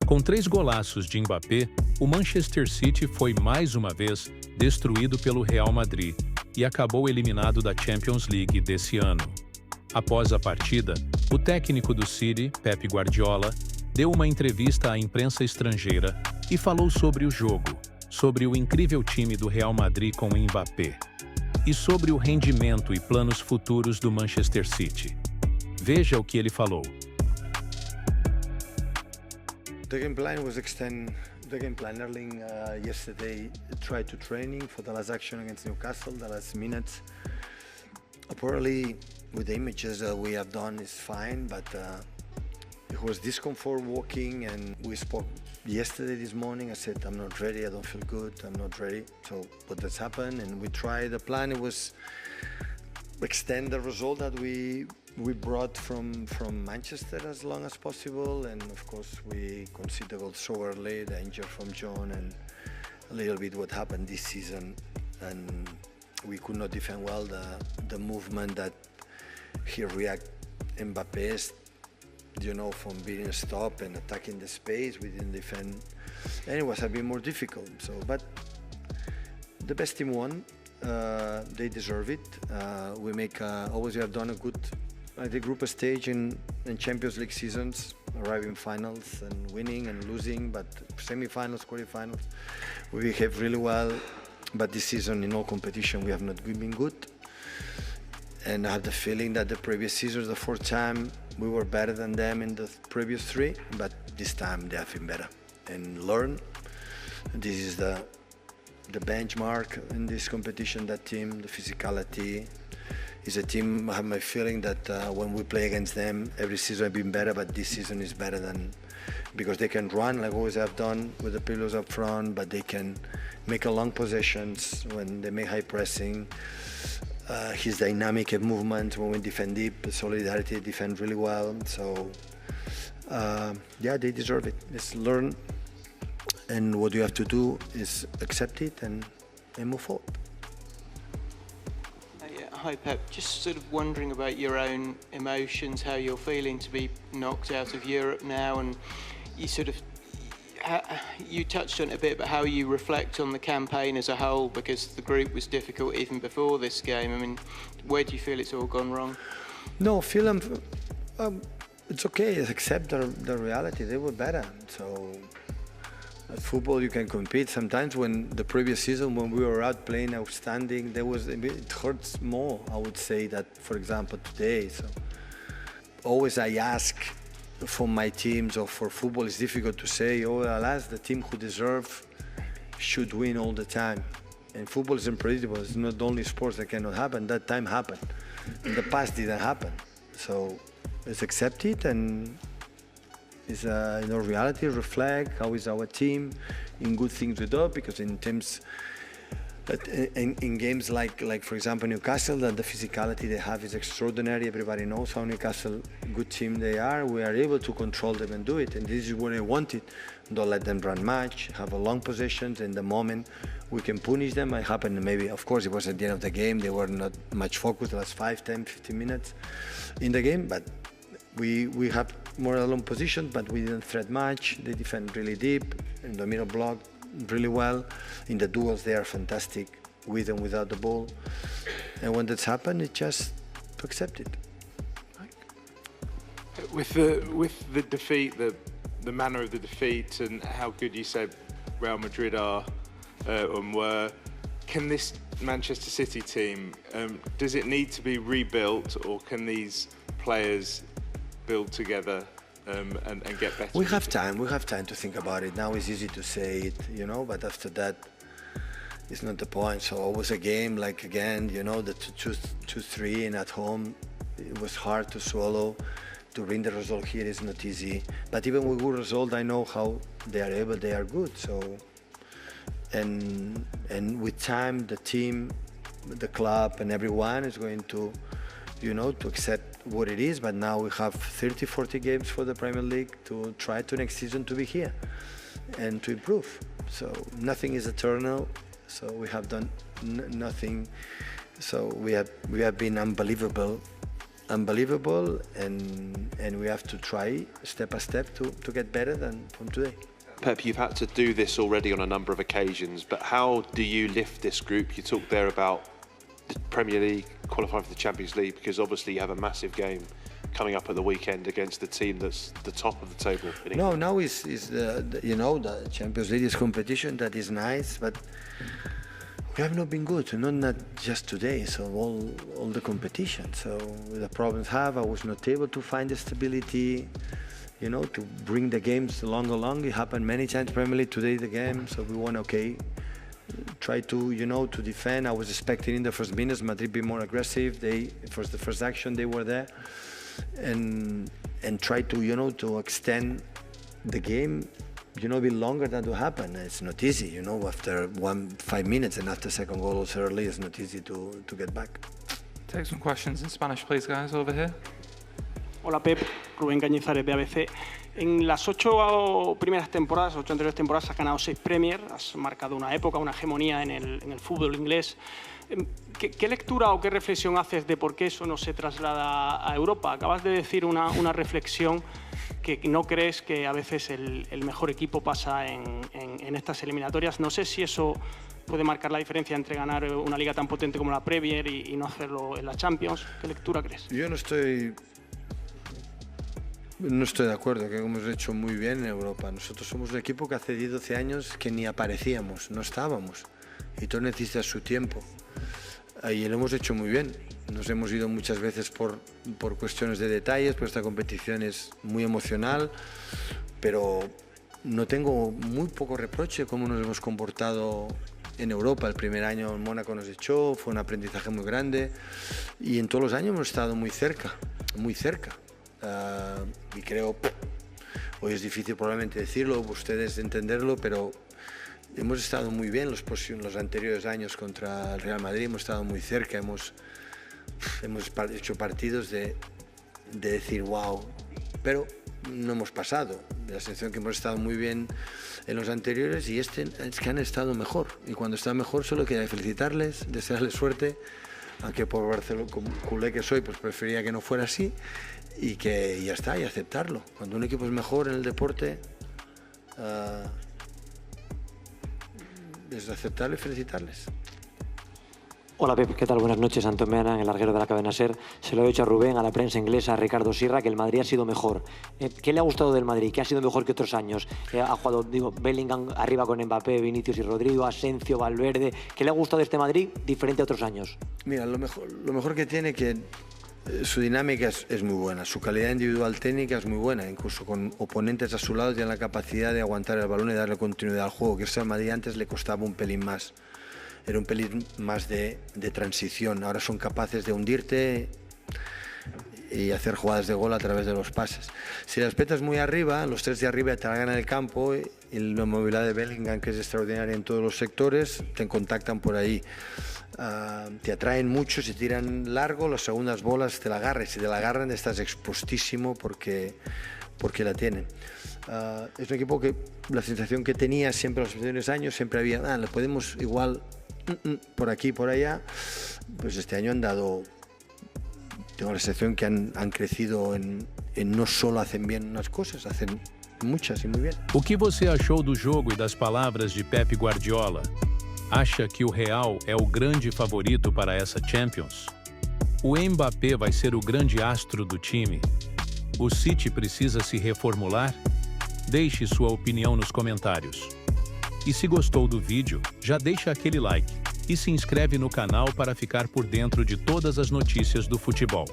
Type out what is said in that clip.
Com 3 golaços de Mbappé, o Manchester City foi mais uma vez destruído pelo Real Madrid e acabou eliminado da Champions League desse ano. Após a partida, o técnico do City, Pep Guardiola, deu uma entrevista à imprensa estrangeira e falou sobre o jogo, sobre o incrível time do Real Madrid com Mbappé e sobre o rendimento e planos futuros do Manchester City. Veja o que ele falou. The game plan was extend the game plan. Erling yesterday tried to training for the last action against Newcastle, the last minutes. Apparently, with the images that we have done is fine, but it was discomfort walking, and we spoke yesterday this morning. I said, I'm not ready, I don't feel good, I'm not ready. So what has happened, and we tried the plan. It was extend the result that we brought from Manchester as long as possible, and of course we conceded the goal so early, the injury from John, and a little bit what happened this season, and we could not defend well the movement that he react Mbappe's, from being stopped and attacking the space. We didn't defend, and it was a bit more difficult. So, but the best team won. They deserve it. We always have done a good the group stage in Champions League seasons, arriving finals and winning and losing, but semi-finals, quarterfinals, we behave really well. But this season, in all competition, we have not been good. And I have the feeling that the previous seasons, the 4th time, we were better than them in the previous 3, but this time they have been better and learn. This is the benchmark in this competition, that team, the physicality. Is a team, I have my feeling that when we play against them, every season I've been better, but this season is better than, because they can run like always have done with the pillars up front, but they can make a long possessions when they make high pressing. His dynamic and movement when we defend deep, solidarity, defend really well. So yeah, they deserve it. Just learn, and what you have to do is accept it and move forward. Hi Pep, just sort of wondering about your own emotions, how you're feeling to be knocked out of Europe now, and you touched on it a bit, but how you reflect on the campaign as a whole, because the group was difficult even before this game. I mean, where do you feel it's all gone wrong? No, it's okay, accept the reality, they were better. So at football you can compete. Sometimes when the previous season, when we were out playing outstanding, it hurts more, I would say, that, for example, today. So always I ask for my teams, or for football, it's difficult to say, alas, the team who deserve should win all the time. And football is unpredictable. It's not only sports that cannot happen. That time happened. In the past, didn't happen. So let's accept it, and is reality, reflect how is our team in good things we do, because in teams in games like for example Newcastle, that the physicality they have is extraordinary. Everybody knows how Newcastle good team they are. We are able to control them and do it, and this is what I wanted. Don't let them run much, have a long possessions, and the moment we can punish them. It happened, maybe, of course, it was at the end of the game, they were not much focused the last 5, 10, 15 minutes in the game, but we have more alone position, but we didn't threat much. They defend really deep in the middle block really well. In the duels, they are fantastic with and without the ball. And when that's happened, it's just to accept it. With the defeat, the manner of the defeat, and how good you said Real Madrid are and were, can this Manchester City team, does it need to be rebuilt, or can these players build together and get better? We have time to think about it. Now it's easy to say it, but after that, it's not the point. So always a game, like again, the 2-3 and at home, it was hard to swallow. To bring the result here is not easy. But even with good result, I know how they are able, they are good. So, and with time, the team, the club, and everyone is going to, to accept what it is. But now we have 30, 40 games for the Premier League to try to next season to be here and to improve. So nothing is eternal. So we have done nothing. So we have been unbelievable unbelievable, and we have to try step by step to get better than from today. Pep, you've had to do this already on a number of occasions, but how do you lift this group? You talked there about the Premier League, qualifying for the Champions League, because obviously you have a massive game coming up at the weekend against the team that's the top of the table in England. No, now is the Champions League is competition, that is nice, but we have not been good, not just today, so all the competition. So the problems I was not able to find the stability, to bring the games along. It happened many times, Premier League, today the game, so we want try to to defend. I was expecting in the first minutes Madrid be more aggressive. The first action they were there, and try to to extend the game a bit longer than to happen. It's not easy, after 5 minutes and after second goal so early, it's not easy to get back. Take some questions in Spanish, please, guys, over here. Hola Pep, Rubén Cañizares de ABC. En las 8 primeras temporadas, 8 anteriores temporadas, has ganado 6 Premier, has marcado una época, una hegemonía en el fútbol inglés. ¿Qué lectura o qué reflexión haces de por qué eso no se traslada a Europa? Acabas de decir una reflexión que no crees que a veces el mejor equipo pasa en estas eliminatorias. No sé si eso puede marcar la diferencia entre ganar una liga tan potente como la Premier y no hacerlo en la Champions. ¿Qué lectura crees? Yo no estoy de acuerdo, que hemos hecho muy bien en Europa. Nosotros somos un equipo que hace 10-12 años que ni aparecíamos, no estábamos. Y todo necesita su tiempo. Y lo hemos hecho muy bien. Nos hemos ido muchas veces por cuestiones de detalles, pero esta competición es muy emocional, pero no tengo muy poco reproche de cómo nos hemos comportado en Europa. El primer año en Mónaco nos echó, fue un aprendizaje muy grande, y en todos los años hemos estado muy cerca, muy cerca. Y creo, hoy es difícil probablemente decirlo, ustedes entenderlo, pero hemos estado muy bien los anteriores años contra el Real Madrid, hemos estado muy cerca, hemos hecho partidos de decir wow, pero no hemos pasado. La sensación que hemos estado muy bien en los anteriores, y es que han estado mejor, y cuando están mejor solo queda felicitarles, desearles suerte, aunque por Barcelona, como culé que soy, pues prefería que no fuera así, y que ya está, y aceptarlo. Cuando un equipo es mejor en el deporte, es aceptarlo y felicitarles. Hola Pep, ¿qué tal? Buenas noches. Antón Meana, en el larguero de la cadena SER. Se lo he dicho a Rubén, a la prensa inglesa, a Ricardo Sierra, que el Madrid ha sido mejor. ¿Qué le ha gustado del Madrid? ¿Qué ha sido mejor que otros años? Ha jugado, Bellingham arriba con Mbappé, Vinicius y Rodrigo, Asensio, Valverde. ¿Qué le ha gustado de este Madrid diferente a otros años? Mira, lo mejor que tiene, que su dinámica es muy buena, su calidad individual técnica es muy buena, incluso con oponentes a su lado tiene la capacidad de aguantar el balón y darle continuidad al juego, que eso al Madrid antes le costaba un pelín más. Era un pelín más de transición. Ahora son capaces de hundirte y hacer jugadas de gol a través de los pases. Si las petas muy arriba, los 3 de arriba te la ganan el campo, y la movilidad de Bellingham, que es extraordinaria en todos los sectores, te contactan por ahí. Te atraen mucho, si tiran largo, las segundas bolas te la agarran. Si te la agarran estás expostísimo porque la tienen. Es un equipo que la sensación que tenía siempre los primeros años, siempre había, le podemos igual por aquí, por allá. Pues este año tengo la sensación que han crecido en no solo hacen bien unas cosas, hacen muchas y muy bien. O que você achou do jogo e das palavras de Pep Guardiola? Acha que o Real é o grande favorito para essa Champions? O Mbappé vai ser o grande astro do time? O City precisa se reformular? Deixe sua opinião nos comentários. E se gostou do vídeo, já deixa aquele like e se inscreve no canal para ficar por dentro de todas as notícias do futebol.